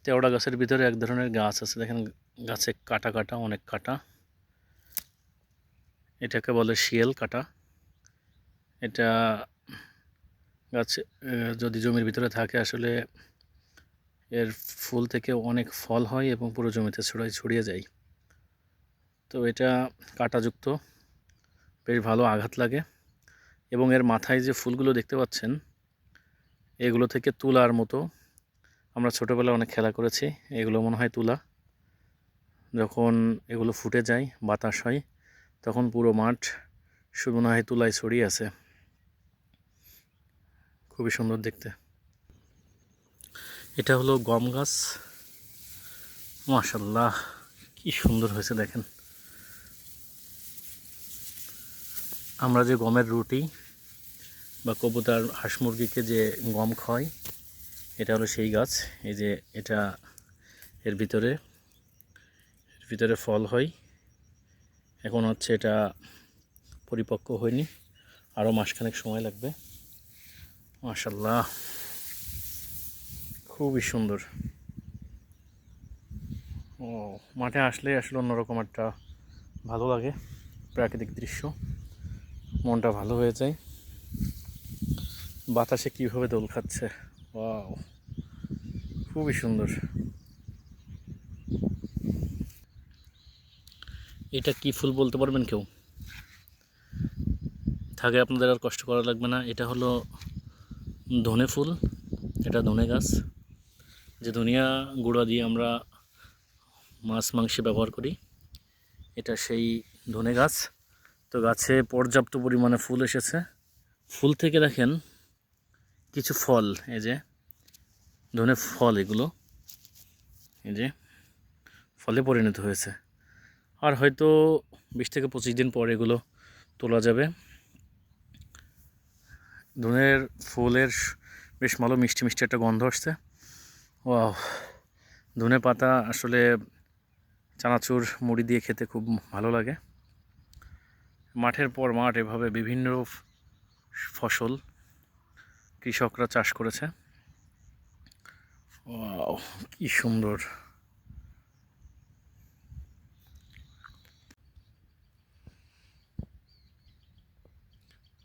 তেওড়া গাছের ভিতরে এক ধরনের গাছ আছে, দেখেন গাছে কাটা কাটা, অনেক কাটা। এটাকে বলে শিয়াল কাটা। এটা গাছ যদি জমির ভিতরে থাকে আসলে এর ফুল থেকে অনেক ফল হয় এবং পুরো জমিতে ছড়িয়ে যায়। তো এটা কাঁটাযুক্ত, বেশ ভালো আঘাত লাগে। এবং এর মাথায় যে ফুলগুলো দেখতে পাচ্ছেন, এগুলো থেকে তুলার মতো, আমরা ছোটোবেলায় অনেক খেলা করেছি, এগুলো মনে হয় তুলা। যখন এগুলো ফুটে যায়, বাতাস হয়, তখন পুরো মাঠ শুধু মনে হয় তুলায় ছড়িয়ে আছে। খুবই সুন্দর দেখতে। এটা হলো গম গাছ। মাশাআল্লাহ, কি সুন্দর হয়েছে দেখেন। আমরা যে গমের রুটি বা কবুতর হাঁস মুরগিকে যে গম খাওয়াই, এটা হলো সেই গাছ। এই যে এটা এর ভিতরে ফল হয়। এখন হচ্ছে এটা পরিপক্ক হয়নি, আরও মাসখানেক সময় লাগবে। মাশাআল্লাহ, খুবই সুন্দর। ও, মাঠে আসলে অন্যরকম একটা ভালো লাগে, প্রাকৃতিক দৃশ্য, মনটা ভালো হয়ে যায়। বাতাসে কীভাবে দোল খাচ্ছে, ওয়াও, খুবই সুন্দর। এটা কি ফুল বলতে পারবেন কেউ? থাকে আপনাদের আর কষ্ট করা লাগবে না। এটা হলো ধনে ফুল। এটা ধনে গাছ, যে ধনিয়া গুঁড়া দিয়ে আমরা মাছ মাংসে ব্যবহার করি। এটা সেই ধনে গাছ। তো গাছে পর্যাপ্ত পরিমাণে ফুল এসেছে। ফুল থেকে দেখেন কিছু ফল, এই যে ধনে ফল, এগুলো এই যে ফলে পরিণত হয়েছে। আর হয়তো 20 থেকে 25 দিন পর এগুলো তোলা যাবে। ধনের ফুলের বেশ ভালো মিষ্টি মিষ্টি একটা গন্ধ আসছে। ওয়াও, ধনে পাতা আসলে চানাচুর মুড়ি দিয়ে খেতে খুব ভালো লাগে। মাঠের পর মাঠ এভাবে বিভিন্ন ফসল কৃষকরা চাষ করেছে। ওয়াও, কি সুন্দর।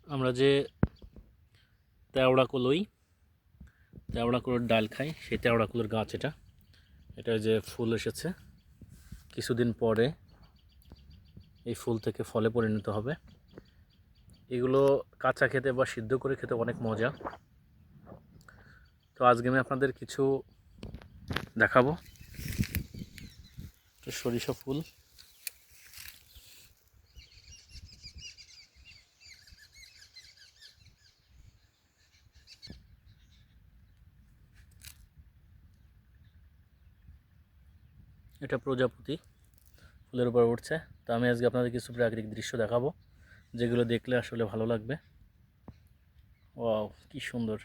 আমরা যে তেওড়া কুলোর ডাল খাই, সেই তেওড়া কুলোর গাছ এটা যে ফুল এসেছে, কিছুদিন পরে এই ফুল থেকে ফলে পরিণত হবে। এগুলো কাঁচা খেতে বা সিদ্ধ করে খেতে অনেক মজা। তো আজকে আমি আপনাদের কিছু দেখাবো। সরিষা ফুল, এটা প্রজাপতি ফুলের উপর উঠছে। তো আমি আজকে আপনাদের কিছু প্রাকৃতিক দৃশ্য দেখাবো, যেগুলো দেখলে আসলে ভালো লাগবে। ওয়াও, কি সুন্দর।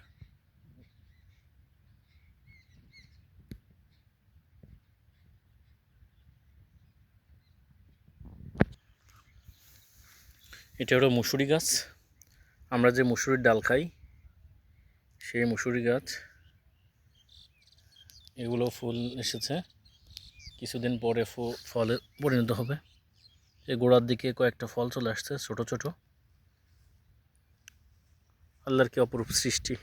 এটা হলো মুসুরি গাছ। আমরা যে মুসুরির ডাল খাই, সেই মুসুরি গাছ। এগুলো ফুল এসেছে, কিছুদিন পরে ফলে পরিণত হবে। এই গোড়ার দিকে কয়েকটা ফল চলে আসছে, ছোট ছোট। আল্লাহর কি অপরূপ সৃষ্টি।